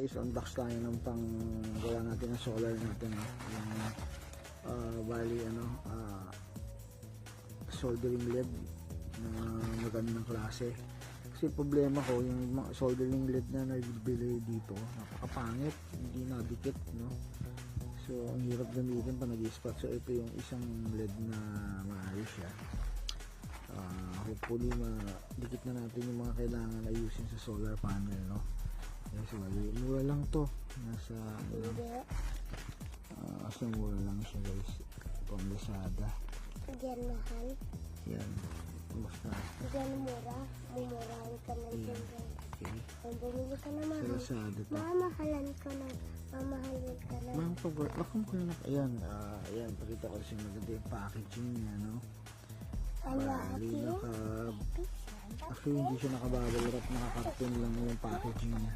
is unbox tayo ng pang gawa natin ng solar natin, no? Yung bali soldering lead na magandang klase. Kasi problema ko yung soldering lead na nabibili dito, napakapangit, hindi nadikit, no? So ang hirap gamitin pa nag-spot. So ito yung isang lead na maayos siya. Hopefully madikit na natin yung mga kailangan ayusin sa solar panel, no? So mura lang to, nasa mura lang siya guys, pang Lazada. Diyan mahal. Yan, basta Diyan mura, mumurahin ka ng yan. dyan. Okay, Kung bumili ka na sa mahal, Lazada to. mamahalin ka na. Mamahalin ka na. Mga pag-work, bakit ko na, ayan, pakita ko kasi maganda yung packaging niya, no? Bali, actually hindi siya nakabubble wrap, nakakarton lang yung packaging niya.